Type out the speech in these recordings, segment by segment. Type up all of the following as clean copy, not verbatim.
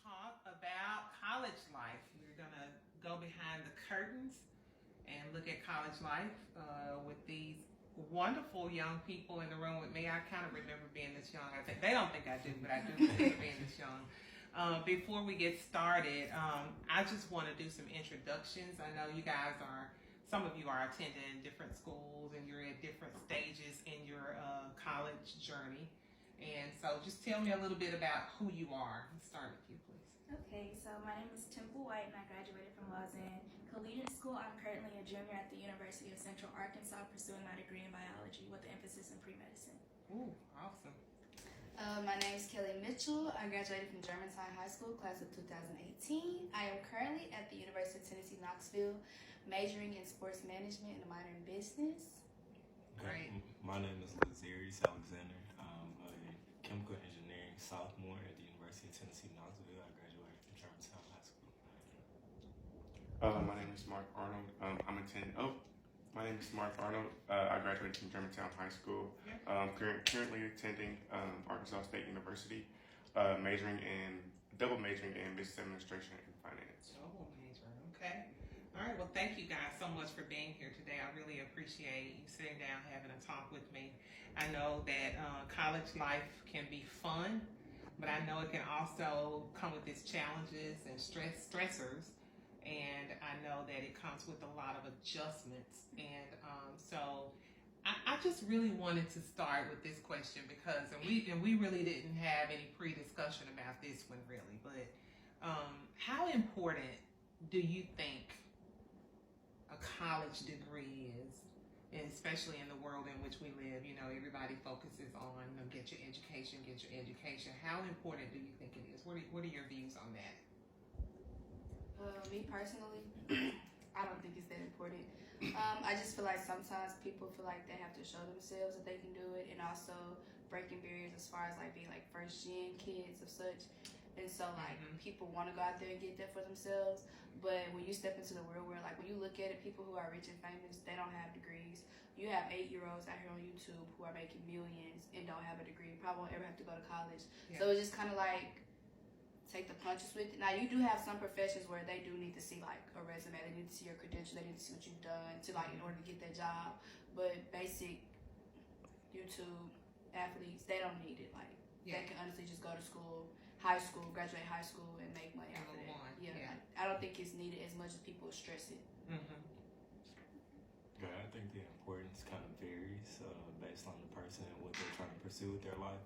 talk about college life. We're going to go behind the curtains and look at college life with these wonderful young people in the room with me. I kind of remember being this young. I think they don't think I do, but I do remember being this young. Before we get started, I just want to do some introductions. I know you guys are, some of you are attending different schools and you're at different stages in your college journey. And so just tell me a little bit about who you are. Let's start with you, please. Okay, so my name is Temple White and I graduated from Lausanne Collegiate School. I'm currently a junior at the University of Central Arkansas pursuing my degree in biology with an emphasis in pre-medicine. Ooh, awesome. My name is Kelly Mitchell. I graduated from Germantown High School, class of 2018. I am currently at the University of Tennessee, Knoxville, majoring in sports management and a minor in business. Great. My name is Lazarius Alexander. I'm a chemical engineering sophomore at the University of Tennessee, Knoxville. I graduated from Germantown High School. My name is Mark Arnold. My name is Mark Arnold. I graduated from Germantown High School. Currently attending Arkansas State University, double majoring in business administration and finance. Double major, okay. All right, well, thank you guys so much for being here today. I really appreciate you sitting down, having a talk with me. I know that college life can be fun, but I know it can also come with its challenges and stressors. And I know that it comes with a lot of adjustments. And so I just really wanted to start with this question because, and we really didn't have any pre-discussion about this one really, but how important do you think a college degree is, and especially in the world in which we live? You know, everybody focuses on get your education. How important do you think it is? What are your views on that? Me personally, I don't think it's that important. I just feel like sometimes people feel like they have to show themselves that they can do it, and also breaking barriers as far as like being like first gen kids of such. And so like people want to go out there and get that for themselves, but when you step into the real world, like when you look at it, people who are rich and famous, they don't have degrees. You have 8-year-olds out here on YouTube who are making millions and don't have a degree, probably won't ever have to go to college. Yeah. So it's just kind of like take the punches with it. Now you do have some professions where they do need to see like a resume, they need to see your credentials, they need to see what you've done to like in order to get that job. But basic YouTube athletes, they don't need it. Like they can honestly just go to school, graduate high school, and make money after that. Like, I don't think it's needed as much as people stress it. Yeah, I think the importance kind of varies based on the person and what they're trying to pursue with their life.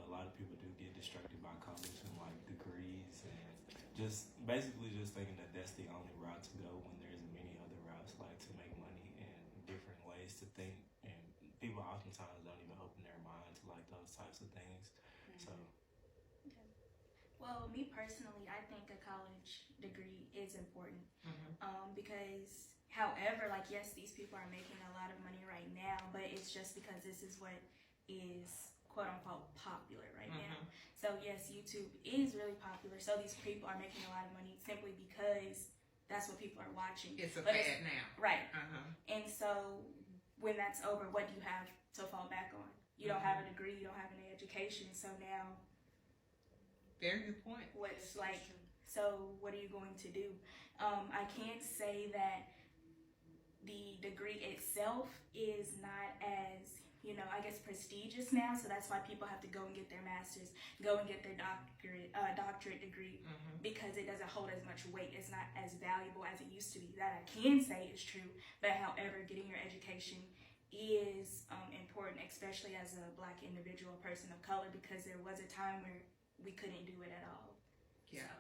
A lot of people do get distracted by college and like degrees and just basically just thinking that that's the only route to go when there's many other routes like to make money and different ways to think, and people oftentimes don't even open their mind to like those types of things. So well, me personally, I think a college degree is important because however, like yes, these people are making a lot of money right now, but it's just because this is what is quote unquote popular right now. So yes, YouTube is really popular. So these people are making a lot of money simply because that's what people are watching. It's a fad now. Right. And so when that's over, what do you have to fall back on? You don't have a degree, you don't have any education. So now, very good point. What's like, so what are you going to do? I can't say that the degree itself is not as, I guess prestigious now, so that's why people have to go and get their master's, go and get their doctorate degree, because it doesn't hold as much weight. It's not as valuable as it used to be. That I can say is true, but however, getting your education is important, especially as a Black individual, person of color, because there was a time where we couldn't do it at all. Yeah. So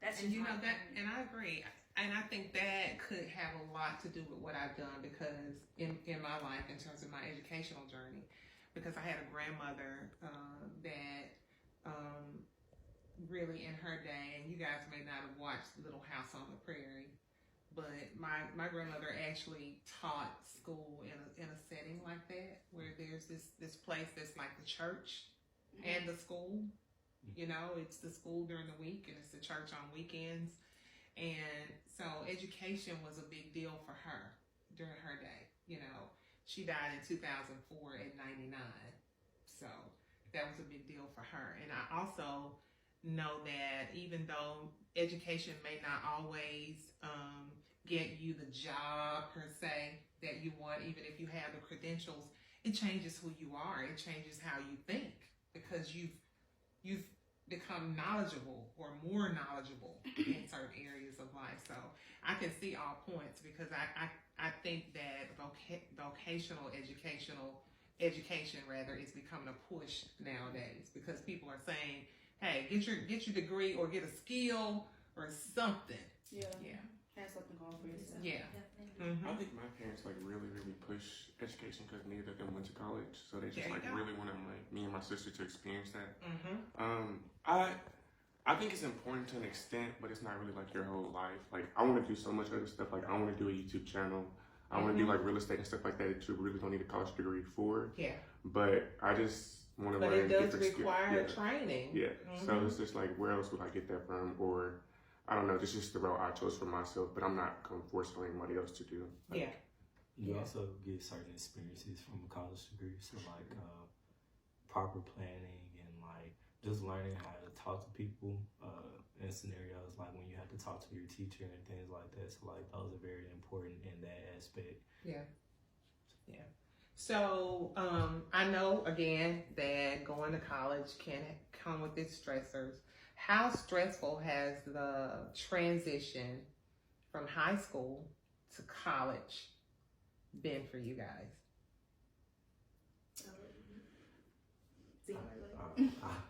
that's and and I agree. And I think that could have a lot to do with what I've done because in my life, in terms of my educational journey, because I had a grandmother that really in her day, and you guys may not have watched Little House on the Prairie, but my grandmother actually taught school in a setting like that, where there's this place that's like the church and the school. It's the school during the week and it's the church on weekends. And so education was a big deal for her during her day. She died in 2004 at 99. So that was a big deal for her. And I also know that even though education may not always get you the job per se that you want, even if you have the credentials, it changes who you are. It changes how you think because you've become knowledgeable or more knowledgeable in certain areas of life. So I can see all points because I think that vocational education rather is becoming a push nowadays because people are saying, hey, get your degree or get a skill or something. Yeah. Yeah. Have something going for yourself. Yeah. Definitely. I think my parents like really push education because neither of them went to college, so they just There you like go. really wanted like me and my sister to experience that. Mm-hmm. I think it's important to an extent, but it's not really like your whole life. Like I want to do so much other stuff. Like I want to do a YouTube channel. I want to do like real estate and stuff like that you really don't need a college degree for. Yeah. But I just want to But learn it does different require skills. training. Yeah. So it's just like, where else would I get that from? Or I don't know. This is just the route I chose for myself. But I'm not going to force anybody else to do. Yeah. You Yeah. also get certain experiences from a college degree, so like proper planning and like just learning how to talk to people in scenarios like when you have to talk to your teacher and things like that. So like those are very important in that aspect. Yeah. Yeah. So I know again that going to college can come with its stressors. How stressful has the transition from high school to college been for you guys?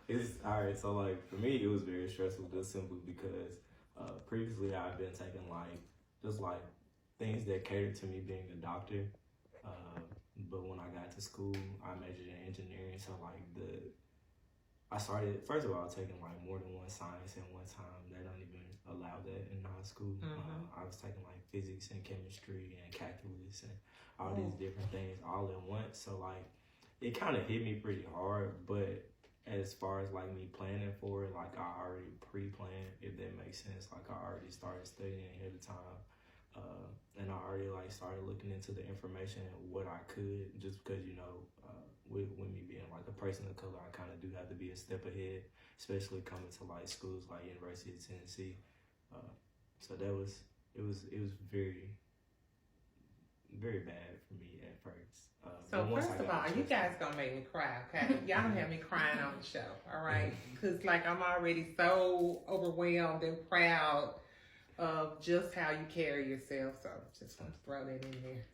It's all right. So like for me, it was very stressful just simply because previously I've been taking like just like things that catered to me being a doctor. But when I got to school, I majored in engineering. So like I started first of all taking like more than one science at one time. They don't even allow that in high school. I was taking like physics and chemistry and calculus and all these different things all at once. So like it kind of hit me pretty hard, but as far as like me planning for it, like I already pre-planned, if that makes sense. Like I already started studying ahead of time, and I already like started looking into the information and what I could, just because with me being like a person of color, I kind of do have to be a step ahead, especially coming to like schools like University of Tennessee. So it was very, very bad for me at first. So but once first I of got all, the you trust- guys gonna make me cry, okay? Y'all don't have me crying on the show, all right? Because like I'm already so overwhelmed and proud of just how you carry yourself. So just want to throw that in there.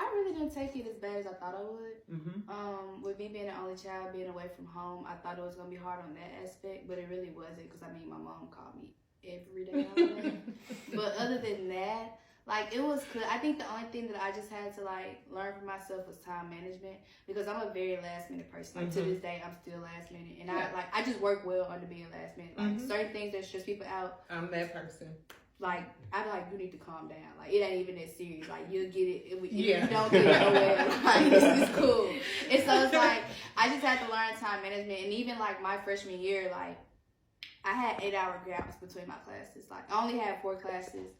I really didn't take it as bad as I thought I would. Mm-hmm. With me being the only child, being away from home, I thought it was gonna be hard on that aspect, but it really wasn't because I mean my mom called me every day. All day. But other than that, like it was good. I think the only thing that I just had to like learn for myself was time management because I'm a very last minute person. Like to this day, I'm still last minute, and I just work well under being last minute. Like certain things that stress people out. I'm that person. Like I'd be like, you need to calm down. Like it ain't even that serious. Like you'll get it. If Yeah. you don't get it nowhere. Like this is cool. And so it's like I just had to learn time management. And even like my freshman year, like I had 8-hour gaps between my classes. Like I only had 4 classes,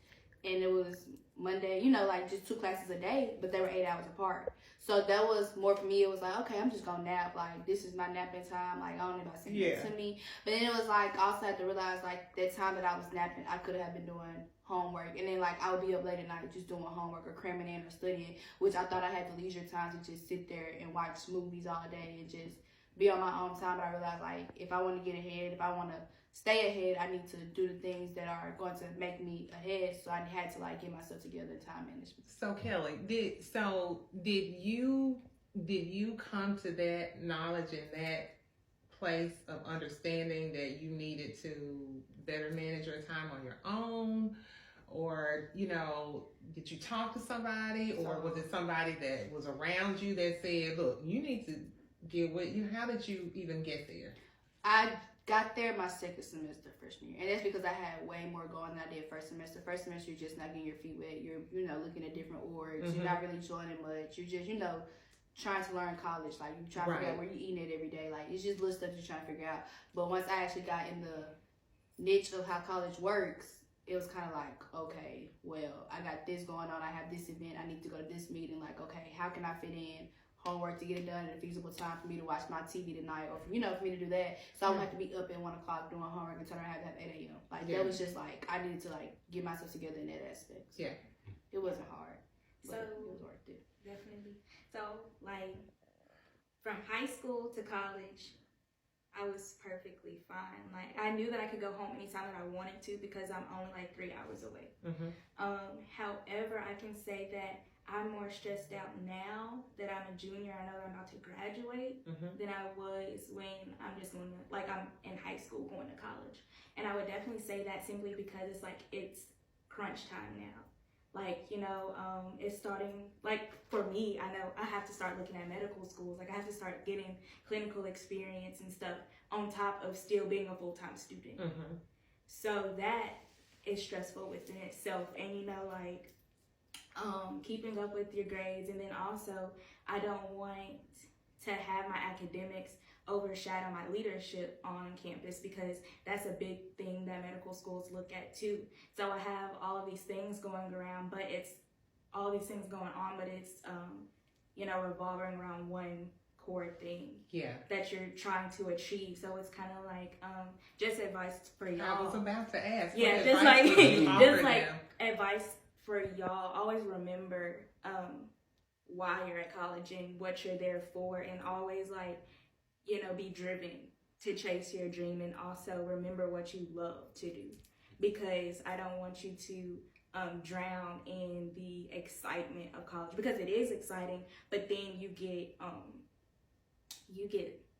and it was Monday. Like just 2 classes a day, but they were 8 hours apart. So that was more for me. It was like, okay, I'm just gonna nap. Like this is my napping time. Like I don't know about saying it to me. But then it was like I also had to realize like that time that I was napping, I could have been doing homework, and then like I would be up late at night just doing homework or cramming in or studying, which I thought I had the leisure time to just sit there and watch movies all day and just be on my own time. But I realized like if I want to get ahead, if I want to stay ahead, I need to do the things that are going to make me ahead. So I had to like get myself together in time management. So Kelly, did you come to that knowledge and that place of understanding that you needed to better manage your time on your own? Or, did you talk to somebody, or was it somebody that was around you that said, look, you need to get with you? How did you even get there? I got there my second semester freshman year, and that's because I had way more going than I did first semester. First semester, you're just not getting your feet wet. You're, looking at different orgs. You're not really joining much. You're just, trying to learn college. Like, you try to figure out where you're eating it every day. Like, it's just little stuff you're trying to figure out. But once I actually got in the niche of how college works, it was kind of like, okay, well, I got this going on. I have this event. I need to go to this meeting. Like, okay, how can I fit in? homework to get it done in a feasible time for me to watch my TV tonight, or for, for me to do that. So I don't have to be up at 1 o'clock doing homework and turn around at 8 a.m. Like that was just like I needed to like get myself together in that aspect. So it wasn't hard, but So it was worth it. definitely. So like from high school to college, I was perfectly fine. Like I knew that I could go home anytime that I wanted to because I'm only like 3 hours away. However, I can say that I'm more stressed out now that I'm a junior. I know that I'm about to graduate than I was when I'm just going to, like I'm in high school going to college. And I would definitely say that simply because it's like it's crunch time now. Like, it's starting, like for me, I know I have to start looking at medical schools. Like I have to start getting clinical experience and stuff on top of still being a full-time student. So that is stressful within itself. And like, keeping up with your grades. And then also, I don't want to have my academics overshadow my leadership on campus because that's a big thing that medical schools look at too. So I have all of these things going around, but it's all these things going on, but it's revolving around one core thing that you're trying to achieve. So it's kind of like just advice for y'all. I was about to ask. Yeah, just like advice for y'all. Always remember why you're at college and what you're there for, and always like be driven to chase your dream, and also remember what you love to do, because I don't want you to drown in the excitement of college, because it is exciting, but then you get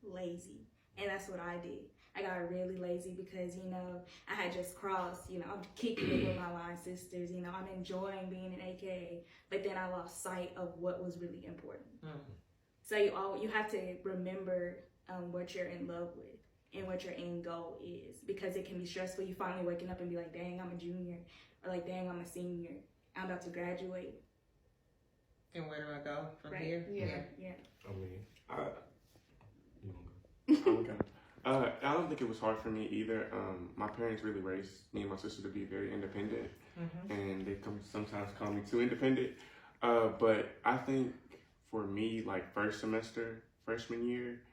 lazy, and that's what I did. I got really lazy because I had just crossed, I'm kicking it with my line sisters, I'm enjoying being an AKA, but then I lost sight of what was really important. So you have to remember what you're in love with and what your end goal is, because it can be stressful. You finally waking up and be like, dang, I'm a junior, or like, dang, I'm a senior, I'm about to graduate. And where do I go from Right. here? Yeah. I mean, I don't think it was hard for me either. My parents really raised me and my sister to be very independent, and they sometimes call me too independent. But I think for me, like first semester, freshman year,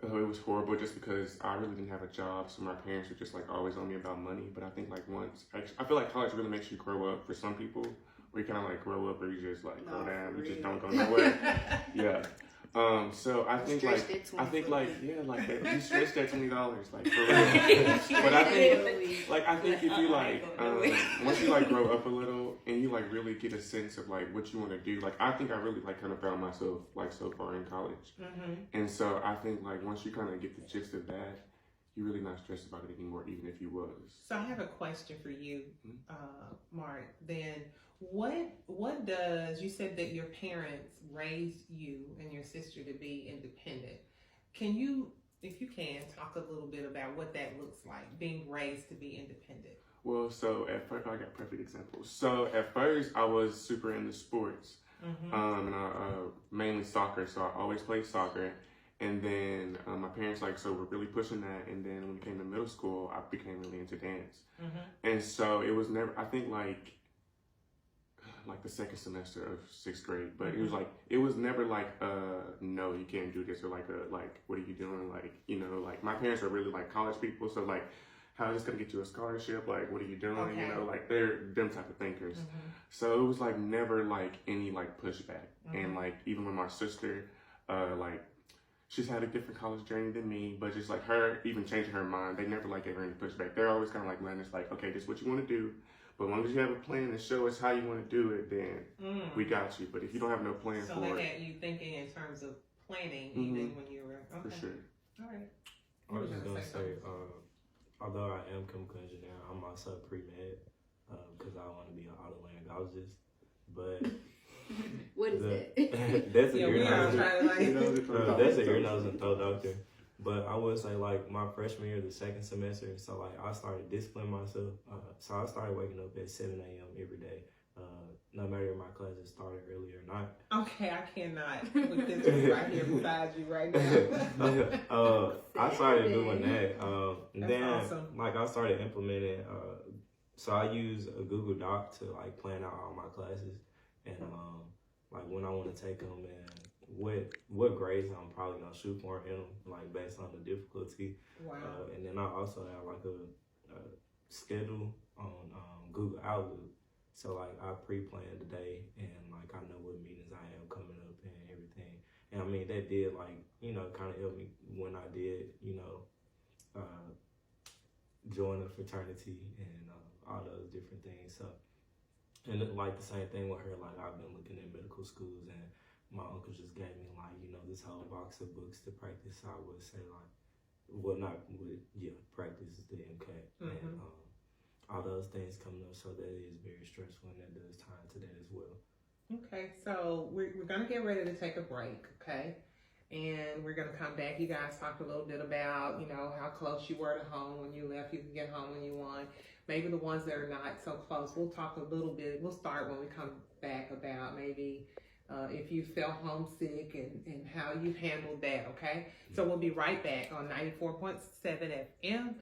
it was horrible just because I really didn't have a job, so my parents were just like always on me about money. But I think like I feel like college really makes you grow up for some people, where you kind of like grow up or you just like go down, you just don't go nowhere. Yeah. So I think like you stretched that $20 like for real. But I think if you like once you like grow up a little and you like really get a sense of like what you want to do, like I think I really like kind of found myself like so far in college, and so I think like once you kind of get the gist of that, you're really not stressed about it anymore, even if you was. So I have a question for you, Mark. Then what does, you said that your parents raised you and your sister to be independent. Can you, if you can, talk a little bit about what that looks like, being raised to be independent? Well, so at first, I got perfect examples. So at first, I was super into sports, and I mainly soccer. So I always played soccer. And then my parents were really pushing that. And then when it came to middle school, I became really into dance. And so it was never, I think like the second semester of 6th grade, but it was never like no, you can't do this, or like what are you doing, like my parents are really like college people, so like how is this gonna get you a scholarship, like what are you doing, like they're them type of thinkers. So it was like never like any like pushback. And like even with my sister, like she's had a different college journey than me, but just like her even changing her mind, they never like gave her any pushback. They're always kind of like letting us like, okay, this is what you want to do. But as long as you have a plan and show us how you want to do it, then we got you. But if you don't have no plan so for they it, had you thinking in terms of planning even when you were for sure. All right. I was just gonna say, although I am chemical engineer, I'm also pre-med because I want to be an otolaryngologist. But what is that? That's Yeah, we are trying to that's an ear, nose, and throat doctor. But I would say like my freshman year, the second semester, so like I started disciplining myself. So I started waking up at 7 a.m. every day, no matter if my classes started early or not. Okay, I cannot with this right here beside you right now. I started doing that. That's then awesome. like I started implementing. So I use a Google Doc to like plan out all my classes and like when I want to take them and what grades I'm probably gonna shoot for in them, like based on the difficulty. Wow. And then I also have like a schedule on Google Outlook. So like I pre-plan the day and like I know what meetings I have coming up and everything. And I mean that did like, kind of help me when I did, join a fraternity and all those different things. So, and like the same thing with her, like I've been looking at medical schools and my uncle just gave me like, this whole box of books to practice. So I would say like, well, not with, practice the MCAT and all those things coming up. So that is very stressful and that does tie into that as well. Okay, so we're going to get ready to take a break, okay? And we're going to come back. You guys talked a little bit about, how close you were to home when you left. You could get home when you want. Maybe the ones that are not so close. We'll talk a little bit. We'll start when we come back about maybe if you felt homesick and how you handled that, okay? So we'll be right back on 94.7 FM.